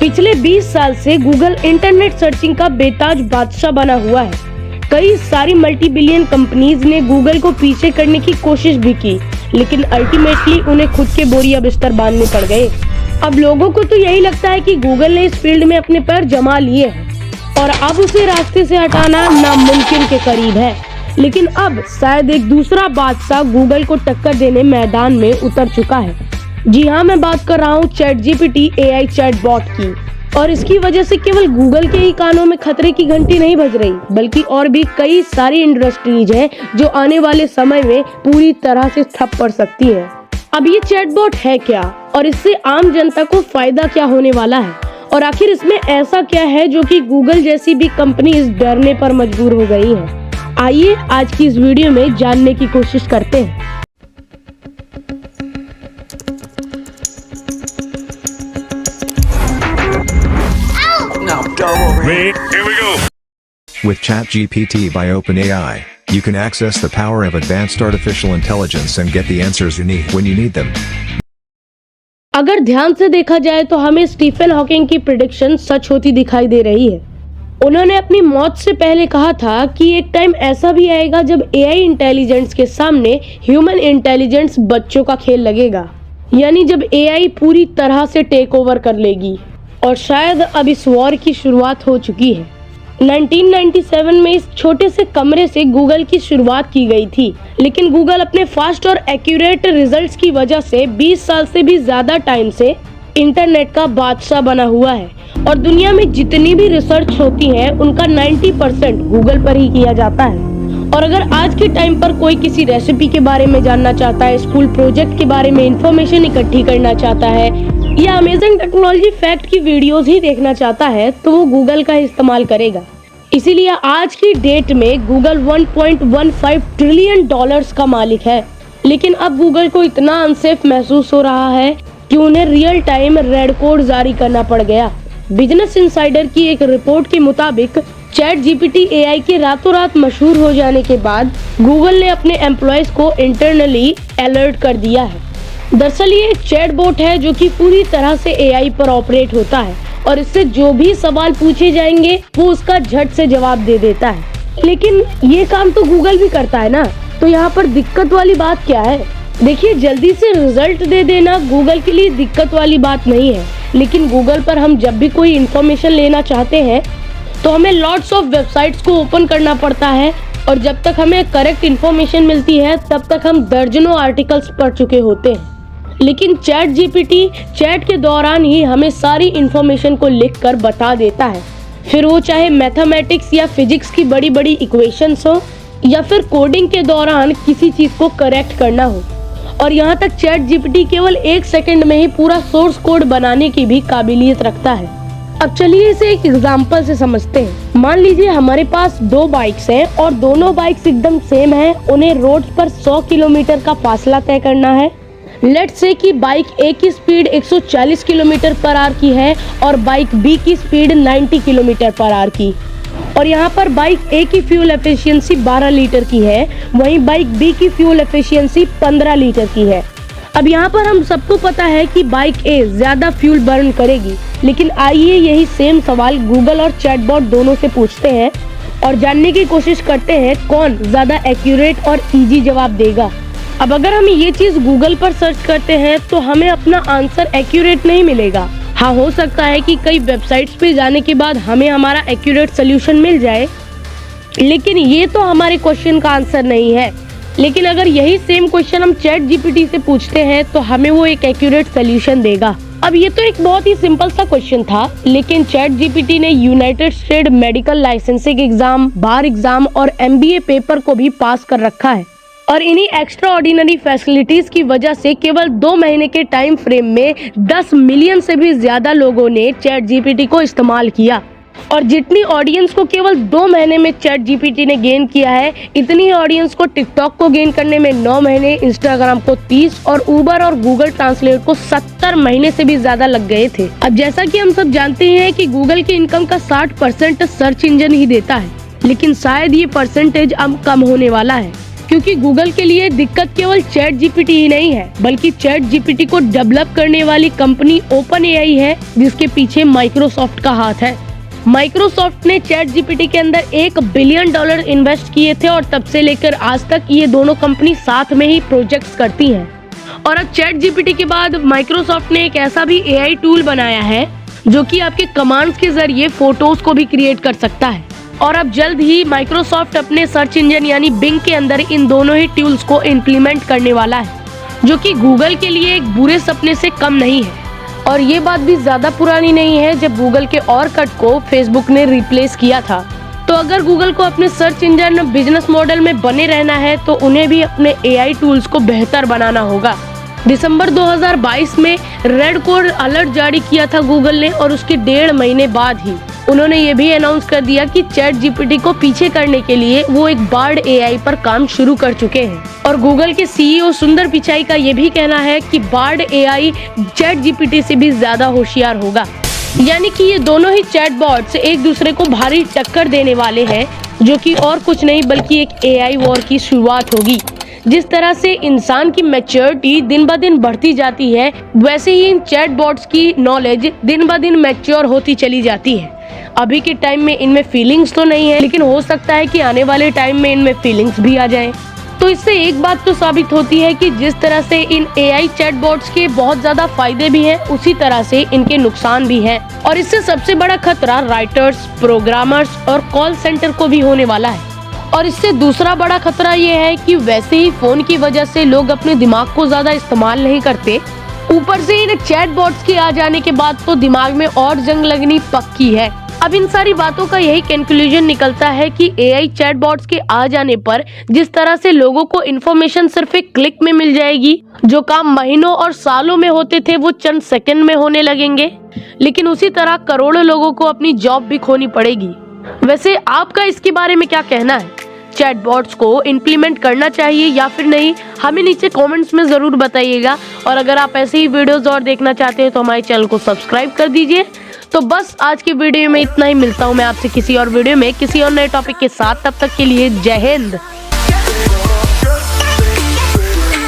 पिछले 20 साल से गूगल इंटरनेट सर्चिंग का बेताज बादशाह बना हुआ है। कई सारी मल्टी बिलियन कंपनीज ने गूगल को पीछे करने की कोशिश भी की, लेकिन अल्टीमेटली उन्हें खुद के बोरिया बिस्तर बांधने पड़ गए। अब लोगों को तो यही लगता है कि गूगल ने इस फील्ड में अपने पैर जमा लिए हैं और अब उसे रास्ते से हटाना नामुमकिन के करीब है। लेकिन अब शायद एक दूसरा बादशाह गूगल को टक्कर देने मैदान में उतर चुका है। जी हाँ, मैं बात कर रहा हूँ ChatGPT AI चैटबॉट की। और इसकी वजह से केवल गूगल के ही कानों में खतरे की घंटी नहीं बज रही, बल्कि और भी कई सारी इंडस्ट्रीज हैं जो आने वाले समय में पूरी तरह से ठप पड़ सकती हैं। अब ये चैटबॉट है क्या और इससे आम जनता को फायदा क्या होने वाला है, और आखिर इसमें ऐसा क्या है जो कि गूगल जैसी भी कंपनी इस डरने पर मजबूर हो गई है। आइए आज की इस वीडियो में जानने की कोशिश करते हैं। Here we go. With ChatGPT by OpenAI, you can access the power of advanced artificial intelligence and get the answers you need when you need them. अगर ध्यान से देखा जाए तो हमें स्टीफन हॉकिंग की प्रेडिक्शन सच होती दिखाई दे रही है। उन्होंने अपनी मौत से पहले कहा था कि एक टाइम ऐसा भी आएगा जब AI इंटेलिजेंस के सामने ह्यूमन इंटेलिजेंस बच्चों का खेल लगेगा, यानी जब AI पूरी तरह से टेक ओवर कर लेगी। और शायद अब इस वॉर की शुरुआत हो चुकी है। 1997 में इस छोटे से कमरे से गूगल की शुरुआत की गई थी, लेकिन गूगल अपने फास्ट और एक्यूरेट रिजल्ट्स की वजह से 20 साल से भी ज्यादा टाइम से इंटरनेट का बादशाह बना हुआ है। और दुनिया में जितनी भी रिसर्च होती है उनका 90% गूगल पर ही किया जाता है। और अगर आज के टाइम पर कोई किसी रेसिपी के बारे में जानना चाहता है, स्कूल प्रोजेक्ट के बारे में इंफॉर्मेशन इकट्ठी करना चाहता है, या अमेजिंग टेक्नोलॉजी फैक्ट की वीडियोस ही देखना चाहता है, तो वो गूगल का इस्तेमाल करेगा। इसीलिए आज की डेट में गूगल $1.15 ट्रिलियन का मालिक है। लेकिन अब गूगल को इतना अनसेफ महसूस हो रहा है कि उन्हें रियल टाइम रेड कोड जारी करना पड़ गया। बिजनेस इनसाइडर की एक रिपोर्ट के मुताबिक ChatGPT AI के रातों रात मशहूर हो जाने के बाद गूगल ने अपने एम्प्लॉयज को इंटरनली अलर्ट कर दिया है। दरअसल ये एक चैटबॉट है जो कि पूरी तरह से AI पर ऑपरेट होता है और इससे जो भी सवाल पूछे जाएंगे वो उसका झट से जवाब दे देता है। लेकिन ये काम तो गूगल भी करता है ना, तो यहाँ पर दिक्कत वाली बात क्या है? देखिए, जल्दी से रिजल्ट दे देना गूगल के लिए दिक्कत वाली बात नहीं है, लेकिन गूगल पर हम जब भी कोई इंफॉर्मेशन लेना चाहते हैं तो हमें लॉट्स ऑफ वेबसाइट्स को ओपन करना पड़ता है, और जब तक हमें करेक्ट इन्फॉर्मेशन मिलती है तब तक हम दर्जनों आर्टिकल्स पढ़ चुके होते हैं। लेकिन ChatGPT चैट के दौरान ही हमें सारी इन्फॉर्मेशन को लिखकर बता देता है, फिर वो चाहे मैथमेटिक्स या फिजिक्स की बड़ी बड़ी इक्वेशंस हो या फिर कोडिंग के दौरान किसी चीज को करेक्ट करना हो। और यहाँ तक ChatGPT केवल 1 सेकंड में ही पूरा सोर्स कोड बनाने की भी काबिलियत रखता है। अब चलिए इसे एक एग्जांपल से समझते हैं। मान लीजिए हमारे पास 2 बाइक्स हैं और दोनों बाइक्स एकदम सेम हैं। उन्हें रोड पर 100 किलोमीटर का फासला तय करना है। लेट्स से कि बाइक A की स्पीड 140 किलोमीटर पर आवर की है और बाइक B की स्पीड 90 किलोमीटर पर आवर की। और यहाँ पर बाइक A की फ्यूल एफिशिएंसी 12 लीटर की है, वहीं बाइक B की फ्यूल एफिशिएंसी 15 लीटर की है। अब यहाँ पर हम सबको पता है कि बाइक A ज्यादा फ्यूल बर्न करेगी, लेकिन आइए यही सेम सवाल गूगल और चैटबॉट दोनों से पूछते हैं और जानने की कोशिश करते हैं कौन ज्यादा एक्यूरेट और इजी जवाब देगा। अब अगर हम ये चीज गूगल पर सर्च करते हैं तो हमें अपना आंसर एक्यूरेट नहीं मिलेगा। हाँ, हो सकता है कि कई वेबसाइट्स पे जाने के बाद हमें हमारा एक्यूरेट सोल्यूशन मिल जाए, लेकिन ये तो हमारे क्वेश्चन का आंसर नहीं है। लेकिन अगर यही सेम क्वेश्चन हम ChatGPT से पूछते हैं तो हमें वो एक एक्यूरेट सोल्यूशन देगा। अब ये तो एक बहुत ही सिंपल सा क्वेश्चन था, लेकिन ChatGPT ने United State medical licensing exam, bar exam और MBA पेपर को भी पास कर रखा है। और इन्हीं एक्स्ट्रा ऑर्डिनरी फैसिलिटीज की वजह से केवल 2 महीने के टाइम फ्रेम में 10 मिलियन से भी ज्यादा लोगों ने ChatGPT को इस्तेमाल किया। और जितनी ऑडियंस को केवल 2 महीने में ChatGPT ने गेन किया है, इतनी ऑडियंस को टिकटॉक को गेन करने में 9 महीने, इंस्टाग्राम को 30 और उबर और गूगल ट्रांसलेट को 70 महीने से भी ज्यादा लग गए थे। अब जैसा कि हम सब जानते हैं कि गूगल की इनकम का 60% सर्च इंजन ही देता है, लेकिन शायद ये परसेंटेज अब कम होने वाला है। क्योंकि गूगल के लिए दिक्कत केवल चैट जीपीटी ही नहीं है, बल्कि चैट जीपीटी को डेवलप करने वाली कंपनी ओपन एआई है, जिसके पीछे माइक्रोसॉफ्ट का हाथ है। माइक्रोसॉफ्ट ने चैट जीपीटी के अंदर $1 बिलियन इन्वेस्ट किए थे और तब से लेकर आज तक ये दोनों कंपनी साथ में ही प्रोजेक्ट्स करती हैं। और अब चैट जीपीटी के बाद माइक्रोसॉफ्ट ने एक ऐसा भी एआई टूल बनाया है जो कि आपके कमांड्स के जरिए फोटोज को भी क्रिएट कर सकता है। और अब जल्द ही माइक्रोसॉफ्ट अपने सर्च इंजन यानी बिंग के अंदर इन दोनों ही टूल्स को इम्प्लीमेंट करने वाला है, जो कि गूगल के लिए एक बुरे सपने से कम नहीं है। और ये बात भी ज्यादा पुरानी नहीं है जब गूगल के ऑरकट को फेसबुक ने रिप्लेस किया था। तो अगर गूगल को अपने सर्च इंजन बिजनेस मॉडल में बने रहना है तो उन्हें भी अपने एआई टूल्स को बेहतर बनाना होगा। दिसंबर 2022 में रेड कोड अलर्ट जारी किया था गूगल ने, और उसके 1.5 महीने बाद ही उन्होंने ये भी अनाउंस कर दिया कि चैट जीपीटी को पीछे करने के लिए वो एक बार्ड एआई पर काम शुरू कर चुके हैं। और गूगल के सीईओ सुंदर पिचाई का ये भी कहना है कि बार्ड एआई चैट जीपीटी से भी ज्यादा होशियार होगा, यानी कि ये दोनों ही चैटबॉट्स एक दूसरे को भारी टक्कर देने वाले हैं, जो कि और कुछ नहीं बल्कि एक एआई वॉर की शुरुआत होगी। जिस तरह से इंसान की मैच्योरिटी दिन ब दिन बढ़ती जाती है, वैसे ही इन चैटबॉट्स की नॉलेज दिन ब दिन मैच्योर होती चली जाती है। अभी के टाइम में इनमें फीलिंग्स तो नहीं है, लेकिन हो सकता है कि आने वाले टाइम में इनमें फीलिंग्स भी आ जाएं। तो इससे एक बात तो साबित होती है कि जिस तरह से इन एआई चैटबॉट्स के बहुत ज्यादा फायदे भी हैं, उसी तरह से इनके नुकसान भी हैं। और इससे सबसे बड़ा खतरा राइटर्स, प्रोग्रामर्स और कॉल सेंटर को भी होने वाला है। और इससे दूसरा बड़ा खतरा ये है कि वैसे ही फोन की वजह से लोग अपने दिमाग को ज्यादा इस्तेमाल नहीं करते, ऊपर से इन चैटबॉट्स के आ जाने के बाद तो दिमाग में और जंग लगनी पक्की है। अब इन सारी बातों का यही कंक्लूजन निकलता है कि एआई चैटबॉट्स के आ जाने पर जिस तरह से लोगों को इन्फॉर्मेशन सिर्फ एक क्लिक में मिल जाएगी, जो काम महीनों और सालों में होते थे वो चंद सेकंड में होने लगेंगे, लेकिन उसी तरह करोड़ों लोगों को अपनी जॉब भी खोनी पड़ेगी। वैसे आपका इसके बारे में क्या कहना है? चैटबॉट्स को इम्प्लीमेंट करना चाहिए या फिर नहीं, हमें नीचे कमेंट्स में जरूर बताइएगा। और अगर आप ऐसे ही वीडियोस और देखना चाहते हैं तो हमारे चैनल को सब्सक्राइब कर दीजिए। तो बस आज की वीडियो में इतना ही, मिलता हूँ मैं आपसे किसी और वीडियो में किसी और नए टॉपिक के साथ। तब तक के लिए जय हिंद।